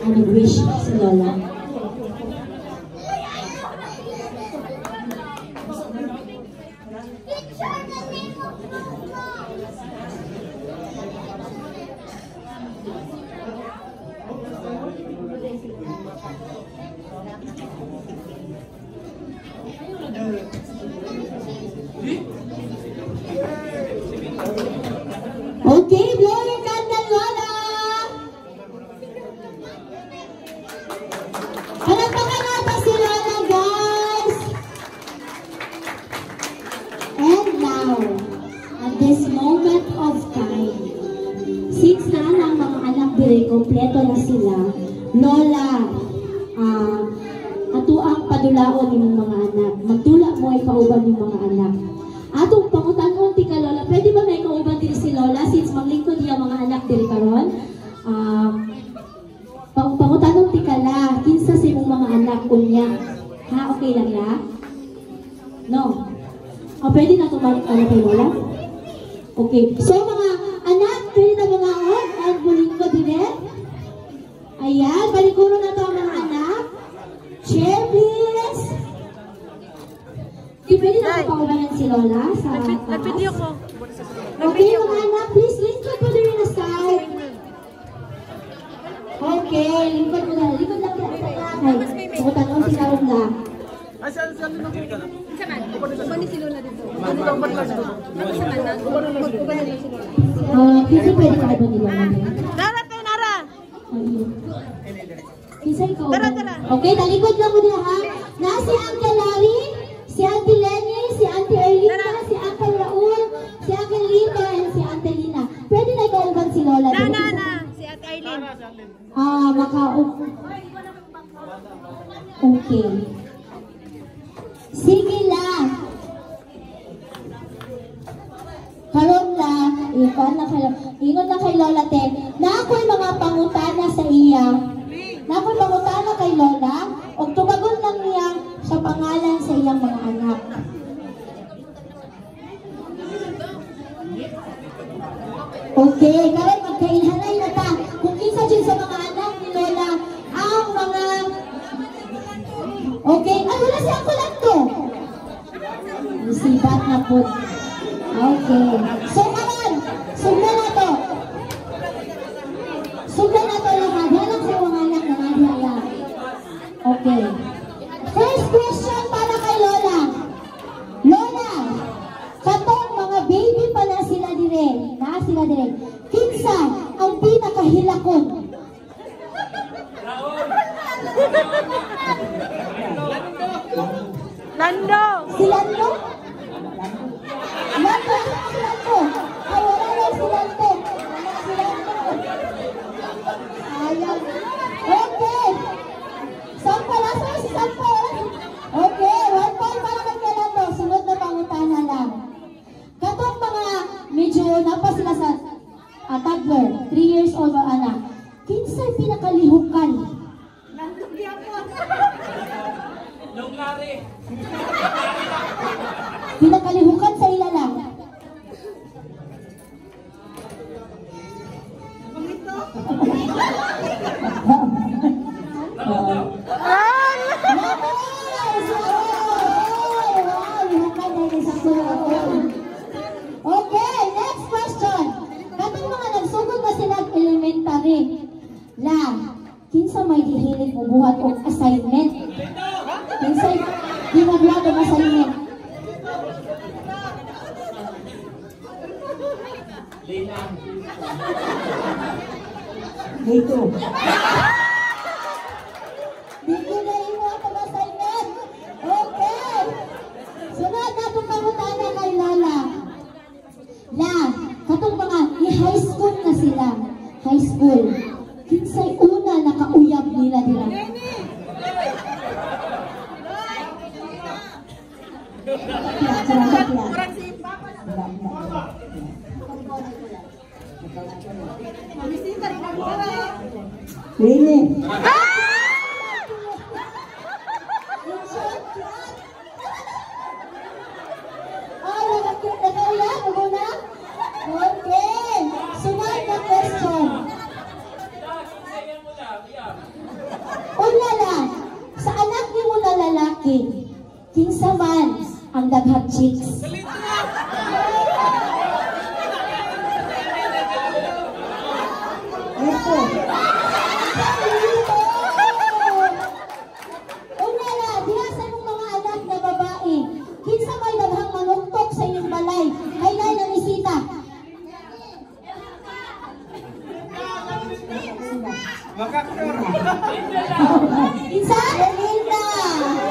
Nag-wish si Lola. Okay, blow your candle, Lola! Palagpakan natin si Lola, guys! And now, at this moment of time, since na ang mga anak dire, kompleto na sila, Lola, ato ang padulaon ng mga anak. Magtula mo ay kauban ng mga anak. Atong pangutan-on ti ka, Lola, pwede ba may kauban diri si Lola since maglingkod niya mga anak diri karon? Pangutan-on ti ka la, kinsa sa imong mga anak unya. Ha, okay lang ya? No. Pwede na tumalik ka na kay Lola? Okay. So mga anak, pwede na mga on at bulingkod dire? Ayan, balikuro na to ang mga anak. Chair, please. Pwede na ito paubanan si Lola sa taas. Nag-video ko. Okay, mga anak, please lingkod mo din na side. Okay, lingkod mo na. Lingkod lang yan sa anak. Pukutan mo si Lola. Ay, saan na ko? Saan? Uban ni si Lola dito. Uban na? Uban na si Lola. Kinsa pwede ka ba ni Lola? Nara tayo, Nara! Kinsa ikaw? Tara. Okay, talikod lang mo din ha. Nasi Uncle Larry, si Auntie Lenny, si Auntie Erlina, si Uncle Raul, si Uncle Lito, and si Auntie Lina. Pwede na ikauban si Lola. Na. Si Ate Aileen. Okay. Sige lang. Karon lang, ingon na kay Lola te, na ako'y mga pangutana sa iya. Na ako'y pangutana kay Lola, o tubagon lang niya sa pangalan sa iyang mga anak. Okay, karon magkailhanay na ta. Kung kinsa dyan sa mga anak ni Lola, ang mga... Okay, wala siya ako lang to. Isibat na po. Okay. So, karon, sugdan na to. Sugdan na to lahat. Halang sa mga anak na madhala. Okay. First question para kay Lola. Lola, katong mga baby pa na sila dire. Kinsa ang pinakahilakon? Lando! Si Lando? Lando? Si Lando? Wala na si Lando. Ayan. Okay. Sampa si Sampa. Okay. 1 point para kay Lando. Sunod na pangutana lang. Katong mga medyo napa sila sa toddler, 3 years old ang anak. Kinsa'y pinakalihukan? Lando Diapon. Lunglari. Pinakalihukan sa ilalang. mubuhat og assignment. Kinsay di magbuhat og assignment. Dito. Dito na imo ang assignment. Okay. Sunod na itong pangutana kay Lala. La, katong mga high school na sila. High school. Kinsay una nakauyab nila dira. Really? Okay. Sunod na question. Ulala, sa anak ni mo na lalaki, kinsa man ang daghang chicks? Ito. Ulala, diha sa mong mga anak na babae, kinsa may daghang manuktok sa inyong balay? Kailan ang isita? Isa? Linda!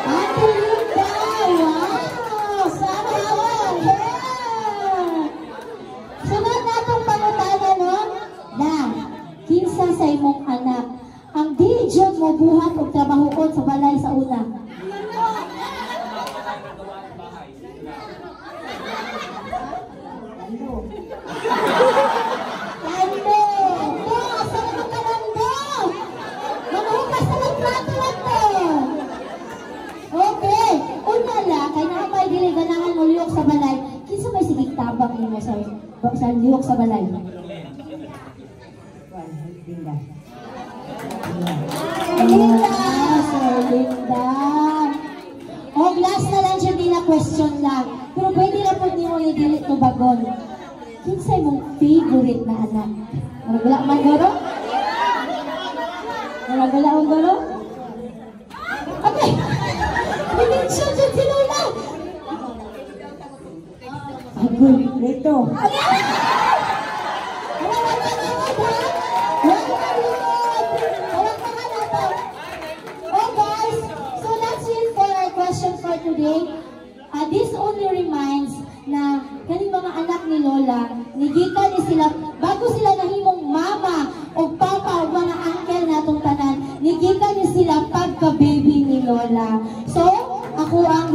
Ate Linda! Wow! Sana all! Yeah! Sunod na itong pangutana, no? Na, kinsa sa imong anak ang di jud mo buhat o trabahoon sa balay sa una? Sa balay, kinsa may sigig tabang nimo sa lihok sa balay? Linda. Linda. O, last na lang siya, di na question lang. Pero pwede na po nimo yung dilit to bagon. Kinsa mong favorite na anak? Maragula man goro? Maragula man goro? Okay. Pinensyon siya si Lola. Agoy, ito. Oh guys, so that's it for our question for today. This only reminds na kaning mga anak ni Lola, nigikan ni sila, bago sila nahimong mama o papa o mga uncle natong tanan, nigikan ni sila pagka-baby ni Lola. So, ako ang